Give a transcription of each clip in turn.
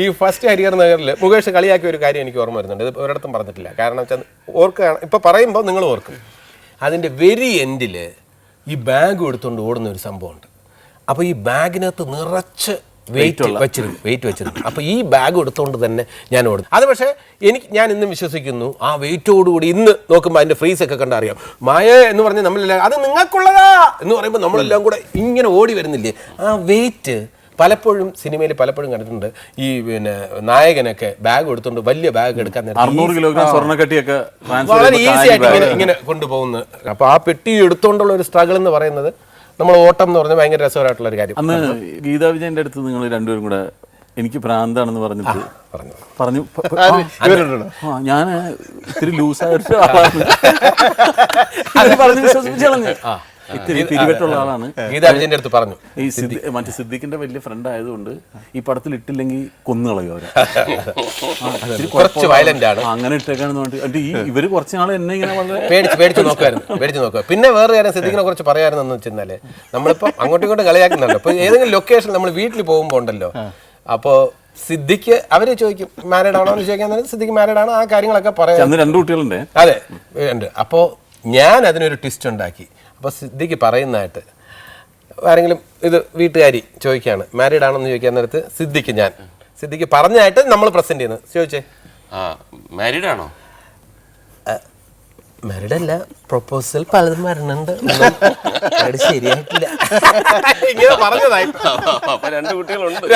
ഈ ഫസ്റ്റ് ഹരിഹർ നഗറിൽ മുകേഷ് കളിയാക്കിയ ഒരു കാര്യം എനിക്ക് ഓർമ്മ വരുന്നുണ്ട്. ഇത് ഒരിടത്തും പറഞ്ഞിട്ടില്ല. കാരണം വെച്ചാൽ ഓർക്കുകയാണ്, ഇപ്പോൾ പറയുമ്പോൾ നിങ്ങൾ ഓർക്കും. അതിൻ്റെ വെരി എൻഡിൽ ഈ ബാഗ് എടുത്തുകൊണ്ട് ഓടുന്ന ഒരു സംഭവമുണ്ട്. അപ്പോൾ ഈ ബാഗിനകത്ത് നിറച്ച് വെയിറ്റ് വെച്ചിരുന്നു. അപ്പോൾ ഈ ബാഗ് എടുത്തുകൊണ്ട് തന്നെ ഞാൻ ഓടുന്നു. അത് പക്ഷേ ഞാൻ ഇന്നും വിശ്വസിക്കുന്നു, ആ വെയിറ്റോടുകൂടി ഇന്ന് നോക്കുമ്പോൾ അതിൻ്റെ ഫ്രീസൊക്കെ കണ്ടറിയാം. മായ എന്ന് പറഞ്ഞാൽ നമ്മളെല്ലാം അത് നിങ്ങൾക്കുള്ളതാ എന്ന് പറയുമ്പോൾ നമ്മളെല്ലാം കൂടെ ഇങ്ങനെ ഓടി വരുന്നില്ലേ. ആ വെയിറ്റ് പലപ്പോഴും സിനിമയിൽ പലപ്പോഴും കണ്ടിട്ടുണ്ട്. ഈ പിന്നെ നായകനൊക്കെ ബാഗ് എടുത്തുകൊണ്ട് വലിയ ബാഗ് എടുക്കാൻ വളരെ ഈസി ആയിട്ട് ഇങ്ങനെ കൊണ്ടുപോകുന്നു. അപ്പോൾ ആ പെട്ടി എടുത്തുകൊണ്ടുള്ള ഒരു സ്ട്രഗിൾ എന്ന് പറയുന്നത് നമ്മൾ ഓട്ടം എന്ന് പറഞ്ഞാൽ ഭയങ്കര രസകരമായിട്ടുള്ള ഒരു കാര്യം. അന്ന് ഗീതാ വിജയന്റെ അടുത്ത് നിങ്ങൾ രണ്ടുപേരും കൂടെ എനിക്ക് ഭ്രാന്താണെന്ന് പറഞ്ഞിട്ട് പറഞ്ഞു. ഞാൻ ഇത്തിരി ലൂസായിട്ട് പറഞ്ഞു വിശ്വസിച്ചു. ഇത്തിരി പിരിവെട്ടുള്ള ആളാണ്. ഗീതാ വിജയന്റെ അടുത്ത് പറഞ്ഞു. ഈ മറ്റേ സിദ്ദിഖിന്റെ വലിയ ഫ്രണ്ട് ആയതുകൊണ്ട് ഈ പടത്തിൽ ഇട്ടില്ലെങ്കിൽ കൊന്നുകളയോ അവരെ. അങ്ങനെ ഇട്ടേക്കാണെന്ന് പറഞ്ഞിട്ട് ഈ ഇവര് കുറച്ച് നാൾ എന്നെ ഇങ്ങനെ വളരെ പേടിച്ച് നോക്കുക. പിന്നെ വേറെ കാര്യം സിദ്ദിഖിനെ കുറിച്ച് പറയാനെന്ന് വെച്ചാല് നമ്മളിപ്പോ അങ്ങോട്ടും ഇങ്ങോട്ടും കളിയാക്കുന്നുണ്ടോ. ഇപ്പൊ ഏതെങ്കിലും ലൊക്കേഷൻ നമ്മൾ വീട്ടിൽ പോകുമ്പോ ഉണ്ടല്ലോ, അപ്പോ സിദ്ദിഖ് അവര് ചോദിക്കും മാരീഡ് ആണോ എന്ന് ചോദിക്കാൻ, സിദ്ദിഖ് മാരീഡ് ആണ്, ആ കാര്യങ്ങളൊക്കെ പറയാം. 2 കുട്ടികളുണ്ട്. അതെ ഉണ്ട്. അപ്പോൾ ഞാൻ അതിനൊരു ട്വിസ്റ്റ് ഉണ്ടാക്കി. അപ്പോൾ സിദ്ദിഖ് പറയുന്നതായിട്ട് ആരെങ്കിലും ഇത് വീട്ടുകാരി ചോദിക്കുകയാണ് മാരീഡ് ആണെന്ന് ചോദിക്കാൻ നേരത്ത് സിദ്ദിഖ് പറഞ്ഞതായിട്ട് നമ്മൾ പ്രസന്റ് ചെയ്യുന്നത്. ചോദിച്ചേ, മാരീഡ് ആണോ? മാരീഡ് അല്ല, പ്രൊപ്പോസൽ പലതും വരണുണ്ട്, ശരിയായിട്ടില്ല. ഇങ്ങനെ പറഞ്ഞതായിട്ട് 2 കുട്ടികളുണ്ട്.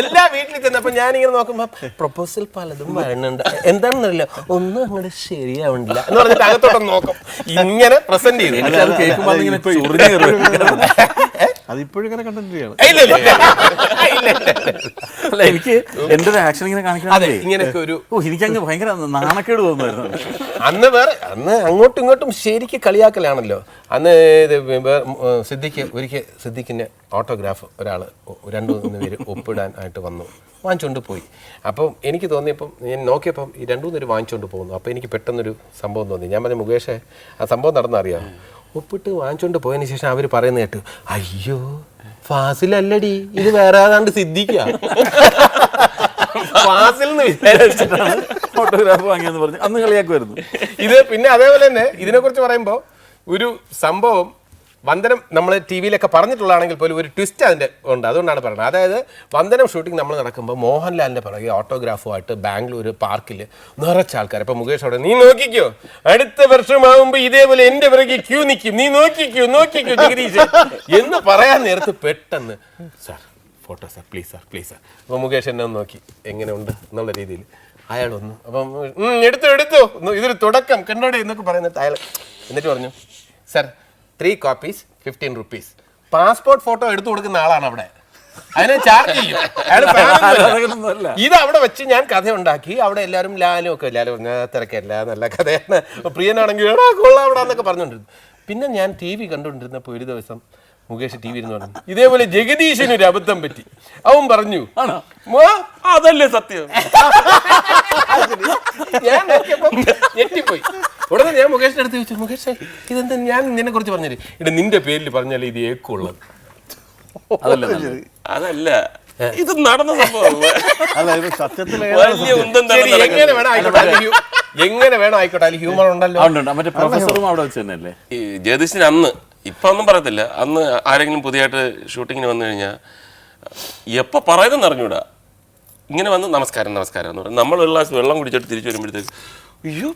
എല്ലാ വീട്ടിൽ ചെന്നപ്പോ ഞാനിങ്ങനെ നോക്കുമ്പോ പ്രൊപ്പോസൽ പലതും വരണുണ്ട്, എന്താണെന്നറിയില്ല, ഒന്നും അങ്ങോട്ട് ശരിയാവണില്ല എന്ന് പറഞ്ഞിട്ട് അകത്തോട്ടൊന്ന് നോക്കും. ഇങ്ങനെ പ്രസന്റ് ചെയ്തു. അതിപ്പോഴും ഇങ്ങനെ കണ്ടിന്യൂയാണ്. അല്ല, എനിക്ക് എന്റെ ഒരു ആക്ഷൻ ഇങ്ങനെ കാണിക്കണം. ഇങ്ങനെയൊക്കെ ഒരു എനിക്കങ്ങ് ഭയങ്കര നാണക്കേട് തോന്നുമായിരുന്നു. അന്ന് അങ്ങോട്ടും ഇങ്ങോട്ടും ശരിക്ക് കളിയാക്കലാണല്ലോ. അന്ന് സിദ്ദിഖിന്റെ ഓട്ടോഗ്രാഫ് ഒരാൾ 2-3 പേര് ഒപ്പിടാൻ ആയിട്ട് വന്നു, വാങ്ങിച്ചുകൊണ്ട് പോയി. അപ്പം എനിക്ക് തോന്നിയപ്പം ഞാൻ നോക്കിയപ്പം ഈ 2-3 പേര് വാങ്ങിച്ചുകൊണ്ട് പോകുന്നു. അപ്പോൾ എനിക്ക് പെട്ടെന്നൊരു സംഭവം തോന്നി. ഞാൻ പറഞ്ഞു, മുകേഷേ ആ സംഭവം നടന്നറിയാം. ഒപ്പിട്ട് വാങ്ങിച്ചുകൊണ്ട് പോയതിന് ശേഷം അവർ പറയുന്ന കേട്ടു, അയ്യോ ഫാസിലല്ലടി, ഇത് വേറെ ഏതാണ്ട് സിദ്ദിഖാ, ഫാസിൽ ഫോട്ടോഗ്രാഫ് വാങ്ങിയെന്ന് പറഞ്ഞു അന്ന് കളിയാക്കുമായിരുന്നു. ഇത് പിന്നെ അതേപോലെ തന്നെ ഇതിനെക്കുറിച്ച് പറയുമ്പോൾ ഒരു സംഭവം വന്ദനം നമ്മൾ ടി വിയിലൊക്കെ പറഞ്ഞിട്ടുള്ളതാണെങ്കിൽ പോലും ഒരു ട്വിസ്റ്റ് അതിൻ്റെ ഉണ്ട്. അതുകൊണ്ടാണ് പറയുന്നത്. അതായത് വന്ദനം ഷൂട്ടിംഗ് നമ്മൾ നടക്കുമ്പോൾ മോഹൻലാലിൻ്റെ പിറകെ ഓട്ടോഗ്രാഫുമായിട്ട് ബാംഗ്ലൂർ പാർക്കിൽ നിറച്ച ആൾക്കാർ. അപ്പോൾ മുകേഷ് അവിടെ, നീ നോക്കിക്കോ, അടുത്ത വർഷമാകുമ്പോൾ ഇതേപോലെ എൻ്റെ പിറകെ ക്യൂ നിൽക്കും, നീ നോക്കിക്കോ ജഗദീഷ് എന്ന് പറയാൻ നേരത്ത് പെട്ടെന്ന് sir photo sir, please sir. അപ്പോൾ മുകേഷ് എന്നെ ഒന്ന് നോക്കി, എങ്ങനെ ഉണ്ട് എന്നുള്ള രീതിയിൽ അയാൾ വന്നു. അപ്പം എടുത്തു ഇതൊരു തുടക്കം കണ്ടോടെ എന്നൊക്കെ പറയുന്നത് അയാൾ. എന്നിട്ട് പറഞ്ഞു, sir 3 copies 15 rupees. Passport photo എടുത്തു കൊടുക്കുന്ന ആളാണ് അവിടെ, അതിനെ ചാർജ് ചെയ്യും. ഇത് അവിടെ വെച്ച് ഞാൻ കഥ ഉണ്ടാക്കി. അവിടെ എല്ലാവരും ലാലും തിരക്കല്ല, നല്ല കഥയാണ്, പ്രിയനാണെങ്കിൽ കൊള്ളാം അവിടെ എന്നൊക്കെ പറഞ്ഞുകൊണ്ടിരുന്നു. പിന്നെ ഞാൻ TV കണ്ടുകൊണ്ടിരുന്നപ്പോൾ ഒരു ദിവസം മുകേഷ് TV ഇരുന്ന് പറഞ്ഞു, ഇതേപോലെ ജഗദീശനൊരു അബദ്ധം പറ്റി. അവൻ പറഞ്ഞു, അതല്ലേ സത്യം. ഞാൻ ഞെട്ടിപ്പോയി. ഉടനെ ഞാൻ മുകേഷിന്റെ അടുത്ത് ചോദിച്ചു, മുകേഷ് ഇതെന്താ ഞാൻ നിന്നെ കുറിച്ച് പറഞ്ഞത്? ഇട നിന്റെ പേരിൽ പറഞ്ഞാൽ ഇത് ഏക്കുള്ളത്. അതല്ല, ഇത് നടന്ന സംഭവം. എങ്ങനെ വേണം ആയിക്കോട്ടെ, അതിൽ ഹ്യൂമർ ഉണ്ടല്ലോ. ഈ ജഗദീശന് അന്ന്, ഇപ്പൊ ഒന്നും പറയത്തില്ല, അന്ന് ആരെങ്കിലും പുതിയതായിട്ട് ഷൂട്ടിങ്ങിന് വന്നു കഴിഞ്ഞാൽ എപ്പോ പറയുന്നത് അറിഞ്ഞൂടാ, ഇങ്ങനെ വന്ന് നമസ്കാരം എന്ന് പറയും. നമ്മൾ ഒരു ഗ്ലാസ് വെള്ളം കുടിച്ചിട്ട് തിരിച്ചു വരുമ്പോഴത്തേക്ക്, അയ്യോ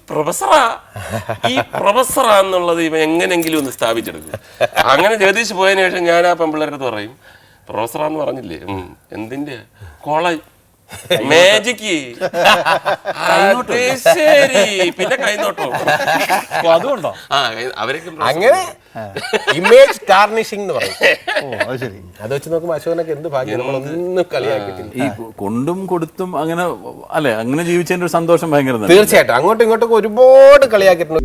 പ്രൊഫസറാ എന്നുള്ളത് ഇവ എങ്ങനെങ്കിലും ഒന്ന് സ്ഥാപിച്ചെടുക്കും. അങ്ങനെ ജഗദീഷ് പോയതിനു ശേഷം ഞാൻ ആ പെമ്പിള്ളേരുടെ അടുത്ത് പറയും, പ്രൊഫസറാന്ന് പറഞ്ഞില്ലേ, എന്തിന്റെ കോളേജ് മാജിക്, ശരി, പിന്നെ കൈനോട്ടോ അതുകൊണ്ടോ അവരൊക്കെ അങ്ങനെ ഇമേജ് ടാർണിഷിംഗ് എന്ന് പറയും. അത് വെച്ച് നോക്കുമ്പോൾ അശോകനൊക്കെ എന്ത് ഭാഗ്യം, നമ്മളൊന്നും കളിയാക്കിയിട്ടില്ല. ഈ കൊണ്ടും കൊടുത്തും അങ്ങനെ അല്ലെ, അങ്ങനെ ജീവിച്ചതിന്റെ ഒരു സന്തോഷം ഭയങ്കര. തീർച്ചയായിട്ടും അങ്ങോട്ടും ഇങ്ങോട്ടും ഒരുപാട് കളിയാക്കിയിട്ടുണ്ട്.